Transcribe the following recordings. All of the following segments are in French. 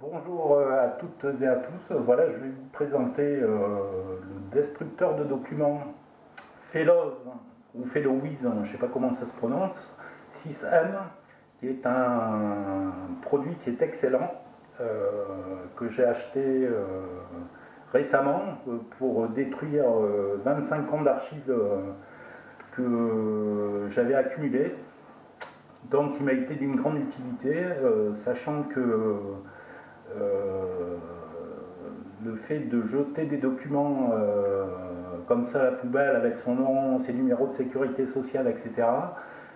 Bonjour à toutes et à tous. Voilà, je vais vous présenter le destructeur de documents Fellows ou Fellowiz, je ne sais pas comment ça se prononce, 6M, qui est un produit qui est excellent, que j'ai acheté récemment pour détruire 25 ans d'archives que j'avais accumulées. Donc il m'a été d'une grande utilité, sachant que le fait de jeter des documents comme ça à la poubelle avec son nom, ses numéros de sécurité sociale, etc.,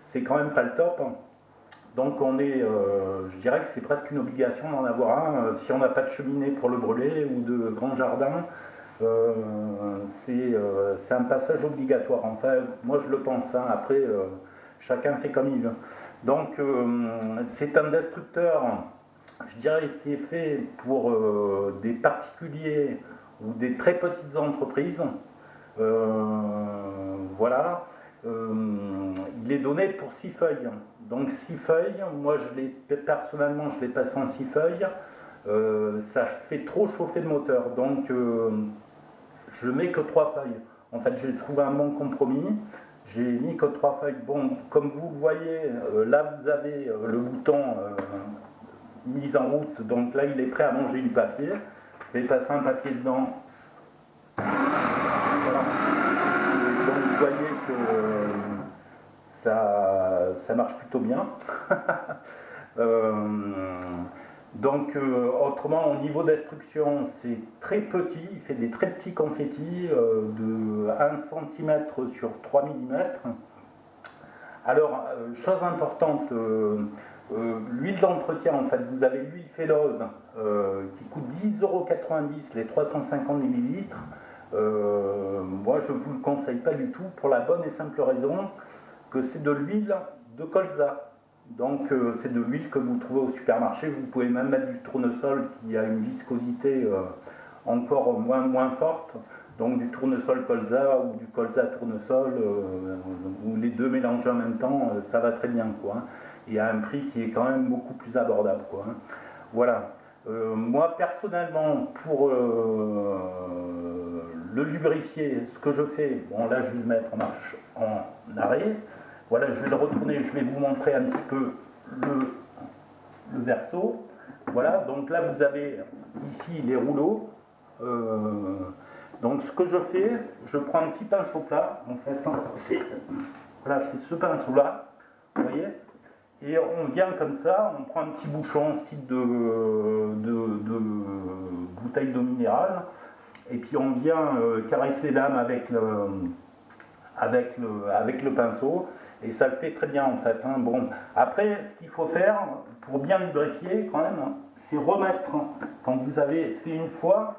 c'est quand même pas le top. Donc on est, je dirais que c'est presque une obligation d'en avoir un. Si on n'a pas de cheminée pour le brûler ou de grand jardin, c'est un passage obligatoire. Enfin, moi je le pense, hein. Après chacun fait comme il veut. Donc c'est un destructeur, je dirais, qui est fait pour des particuliers ou des très petites entreprises. Voilà. Il est donné pour 6 feuilles. Donc 6 feuilles, moi personnellement je l'ai passé en 6 feuilles. Ça fait trop chauffer le moteur. Donc je mets que 3 feuilles. En fait, j'ai trouvé un bon compromis. J'ai mis que 3 feuilles. Bon, comme vous le voyez, là vous avez le bouton mise en route. Donc là, il est prêt à manger du papier. Je vais passer un papier dedans. Voilà. Donc vous voyez que ça marche plutôt bien. Donc autrement, au niveau destruction, c'est très petit, il fait des très petits confettis de 1 cm sur 3 mm. Alors, chose importante, l'huile d'entretien, en fait, vous avez l'huile Fellows qui coûte 10,90 € les 350 ml. Moi, je ne vous le conseille pas du tout pour la bonne et simple raison que c'est de l'huile de colza. Donc c'est de l'huile que vous trouvez au supermarché. Vous pouvez même mettre du tournesol qui a une viscosité encore moins forte. Donc du tournesol colza ou du colza tournesol, ou les deux mélangés en même temps, ça va très bien, quoi. Et à un prix qui est quand même beaucoup plus abordable, quoi. Voilà. Moi personnellement, pour le lubrifier, ce que je fais, bon là je vais le mettre en marche en arrêt. Voilà, je vais le retourner, je vais vous montrer un petit peu le verso. Voilà, donc là vous avez ici les rouleaux. Donc ce que je fais, je prends un petit pinceau plat, en fait, voilà, c'est ce pinceau-là, vous voyez, et on vient comme ça, on prend un petit bouchon, style de bouteille d'eau minérale, et puis on vient caresser les lames avec le pinceau. Et ça le fait très bien, en fait, hein. Bon, après, ce qu'il faut faire pour bien lubrifier quand même, c'est remettre, quand vous avez fait une fois,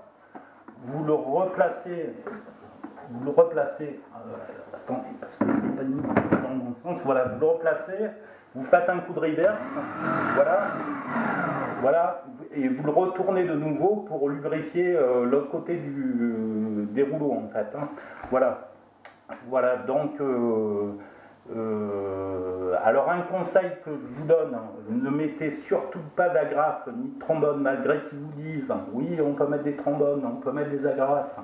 vous le replacez, attendez, parce que je n'ai pas mis dans le bon sens, voilà, vous le replacez, vous faites un coup de reverse, voilà, et vous le retournez de nouveau pour lubrifier l'autre côté des rouleaux, en fait, hein. Voilà, donc... alors un conseil que je vous donne, ne mettez surtout pas d'agrafes ni de trombones, malgré qu'ils vous disent oui, on peut mettre des trombones, on peut mettre des agrafes,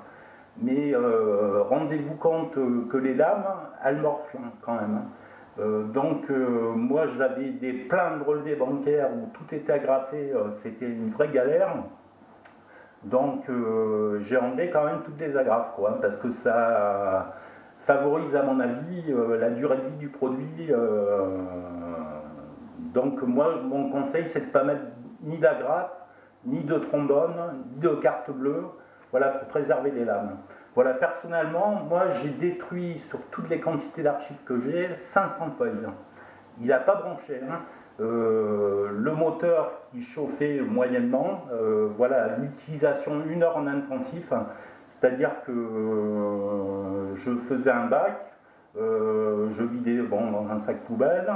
mais rendez-vous compte que les lames, elles morflent quand même. Donc moi j'avais plein de relevés bancaires où tout était agrafé, c'était une vraie galère. Donc j'ai enlevé quand même toutes les agrafes, quoi, parce que ça favorise, à mon avis, la durée de vie du produit. Donc moi, mon conseil, c'est de ne pas mettre ni d'agrafe, ni de trombone, ni de carte bleue, voilà, pour préserver les lames. Voilà, personnellement, moi, j'ai détruit sur toutes les quantités d'archives que j'ai, 500 feuilles. Il n'a pas branché, hein. Le moteur qui chauffait moyennement, voilà, l'utilisation 1 heure en intensif, c'est-à-dire que je faisais un bac, je vidais dans un sac poubelle,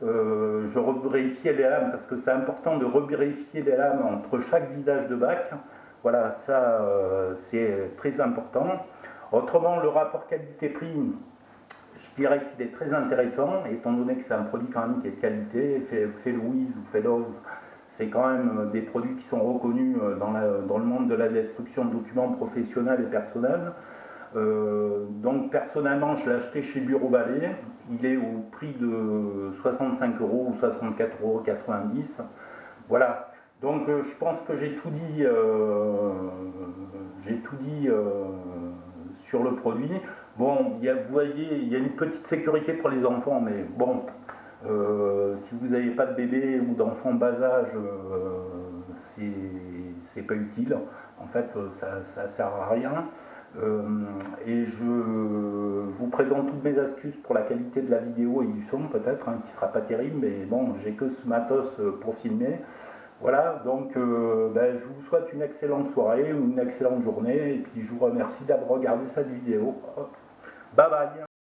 je revérifiais les lames, parce que c'est important de revérifier les lames entre chaque vidage de bac. Voilà, ça c'est très important. Autrement, le rapport qualité-prix, je dirais qu'il est très intéressant, étant donné que c'est un produit quand même qui est de qualité. Fellowiz ou Fellows, c'est quand même des produits qui sont reconnus dans le monde de la destruction de documents professionnels et personnels. Donc personnellement, je l'ai acheté chez Bureau Vallée. Il est au prix de 65 € ou 64,90 €. Voilà. Donc je pense que j'ai tout dit, sur le produit. Bon, vous voyez, il y a une petite sécurité pour les enfants, mais bon, si vous n'avez pas de bébé ou d'enfant bas âge, c'est pas utile. En fait, ça sert à rien. Et je vous présente toutes mes astuces pour la qualité de la vidéo et du son, peut-être, hein, qui sera pas terrible, mais bon, j'ai que ce matos pour filmer. Voilà, donc je vous souhaite une excellente soirée ou une excellente journée, et puis je vous remercie d'avoir regardé cette vidéo. Bye bye.